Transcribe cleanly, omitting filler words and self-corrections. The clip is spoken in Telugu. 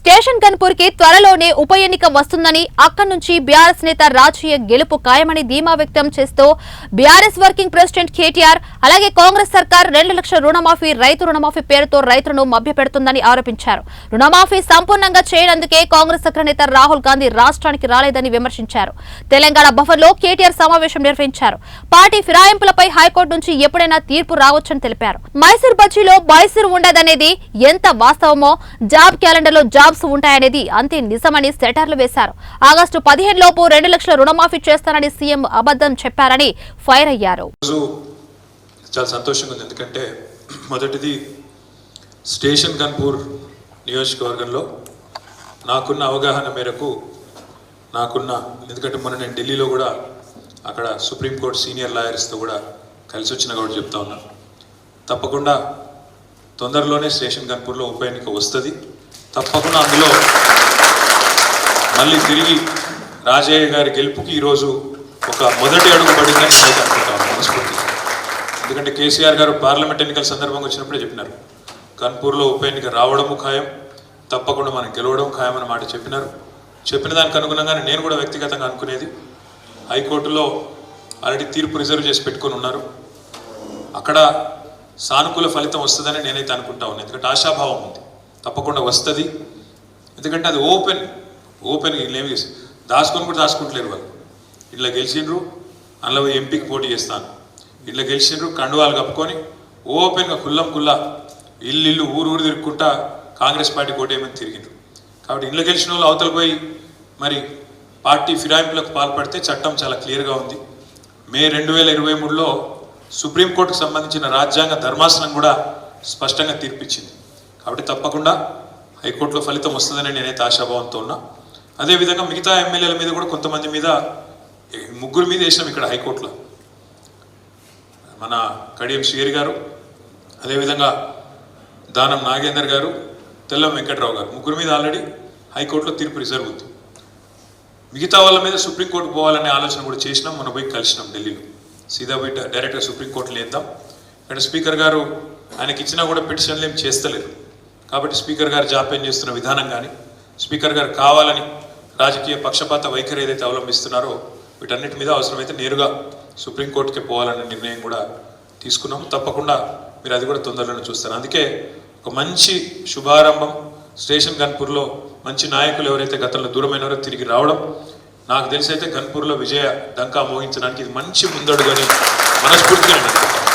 స్టేషన్ గన్పూర్ కి త్వరలోనే ఉప ఎన్నిక వస్తుందని అక్కడి నుంచి బీఆర్ఎస్ నేత రాజయ్య గెలుపు ఖాయమని ధీమా వ్యక్తం చేస్తూ బీఆర్ఎస్ వర్కింగ్ ప్రెసిడెంట్ కేటీఆర్ అలాగే కాంగ్రెస్ సర్కార్ 2 లక్షల రుణమాఫీ రైతు రుణమాఫీ పేరుతో రైతులను మభ్యపెడుతుందని ఆరోపించారు. రుణమాఫీ సంపూర్ణంగా చేయనందుకే కాంగ్రెస్ అగ్రనేత రాహుల్ గాంధీ రాష్ట్రానికి రాలేదని విమర్శించారు. తెలంగాణ భవన్లో కేటీఆర్ సమావేశం నిర్వహించారు. పార్టీ ఫిరాయింపులపై హైకోర్టు నుంచి ఎప్పుడైనా తీర్పు రావచ్చని తెలిపారు. మైసూర్ బజ్జీలో బైసూర్ ఉండదనేది ఎంత వాస్తవమో జాబ్ క్యాలెండర్ లో జాబ్స్ ఉంటాయనేది అంతే నిజమని సెటర్లు వేశారు. ఆగస్టు 15 లోపు 2 లక్షల రుణమాఫీ చేస్తానని సీఎం అబద్ధం చెప్పారని ఫైర్ అయ్యారు. చాలా సంతోషంగా ఉంది. ఎందుకంటే మొదటిది స్టేషన్ గన్పూర్ నియోజకవర్గంలో నాకున్న అవగాహన మేరకు ఎందుకంటే మొన్న నేను ఢిల్లీలో కూడా అక్కడ సుప్రీంకోర్టు సీనియర్ లాయర్స్తో కూడా కలిసి వచ్చిన కాబట్టి చెప్తా ఉన్నా, తప్పకుండా తొందరలోనే స్టేషన్ గన్పూర్లో ఉప ఎన్నిక వస్తుంది. తప్పకుండా అందులో మళ్ళీ తిరిగి రాజయ్య గారి గెలుపుకి ఈరోజు ఒక మొదటి అడుగు పడిందని నేను అనుకుంటాను మనస్ఫూర్తిగా. ఎందుకంటే కేసీఆర్ గారు పార్లమెంట్ ఎన్నికల సందర్భంగా వచ్చినప్పుడే చెప్పినారు, గన్పూర్లో ఉప ఎన్నిక రావడము ఖాయం, తప్పకుండా మనం గెలవడం ఖాయం అన్న మాట చెప్పినారు. చెప్పిన దానికి అనుగుణంగానే నేను కూడా వ్యక్తిగతంగా అనుకునేది, హైకోర్టులో ఆల్రెడీ తీర్పు రిజర్వ్ చేసి పెట్టుకొని ఉన్నారు, అక్కడ సానుకూల ఫలితం వస్తుందని నేనైతే అనుకుంటా ఉన్నాను. ఎందుకంటే ఆశాభావం ఉంది, తప్పకుండా వస్తుంది. ఎందుకంటే అది ఓపెన్ వీళ్ళేమి దాచుకొని కూడా దాచుకుంటలేరు. వాళ్ళు ఇట్లా గెలిచిండ్రు, అందులో ఎంపీకి పోటీ చేస్తాను, ఇట్లా గెలిచిండ్రు, కండువాలు కప్పుకొని ఓపెన్గా కుల్లా ఇల్లు ఊరు తిరుగుకుంటా కాంగ్రెస్ పార్టీ కోటేమని తిరిగిండ్రు. కాబట్టి ఇళ్ళ గెలిచిన వాళ్ళు అవతల పోయి మరి పార్టీ ఫిరాయింపులకు పాల్పడితే చట్టం చాలా క్లియర్గా ఉంది. మే 2023లో సుప్రీంకోర్టుకు సంబంధించిన రాజ్యాంగ ధర్మాసనం కూడా స్పష్టంగా తీర్పిచ్చింది. కాబట్టి తప్పకుండా హైకోర్టులో ఫలితం వస్తుందని నేనైతే ఆశాభావంతో ఉన్నా. అదేవిధంగా మిగతా ఎమ్మెల్యేల మీద కూడా కొంతమంది మీద 3 మీద వేసినాం ఇక్కడ హైకోర్టులో. మన కడియం శ్రీహరి గారు, అదేవిధంగా దానం నాగేందర్ గారు, తెల్లం వెంకట్రావు గారు, 3 మీద ఆల్రెడీ హైకోర్టులో తీర్పు రిజర్వ్ ఉంది. మిగతా వాళ్ళ మీద సుప్రీంకోర్టుకు పోవాలనే ఆలోచన కూడా చేసినాం. మనం పోయి కలిసినాం ఢిల్లీలో, సీదా పోయి డైరెక్ట్గా సుప్రీంకోర్టులో వేద్దాం. ఇక్కడ స్పీకర్ గారు ఆయనకి ఇచ్చినా కూడా పిటిషన్లు ఏం చేస్తలేరు. కాబట్టి స్పీకర్ గారు జాప్యం చేస్తున్న విధానం కానీ, స్పీకర్ గారు కావాలని రాజకీయ పక్షపాత వైఖరి ఏదైతే అవలంబిస్తున్నారో వీటన్నిటి మీద అవసరమైతే నేరుగా సుప్రీంకోర్టుకే పోవాలనే నిర్ణయం కూడా తీసుకున్నాము. తప్పకుండా మీరు అది కూడా తొందరలోనే చూస్తారు. అందుకే ఒక మంచి శుభారంభం స్టేషన్ గన్పూర్లో మంచి నాయకులు ఎవరైతే గతంలో దూరమైనారో తిరిగి రావడం, నాకు తెలిసి అయితే గన్పూర్లో విజయ డంకా మోగించడానికి ఇది మంచి ముందడుగు అని మనస్ఫూర్తిగా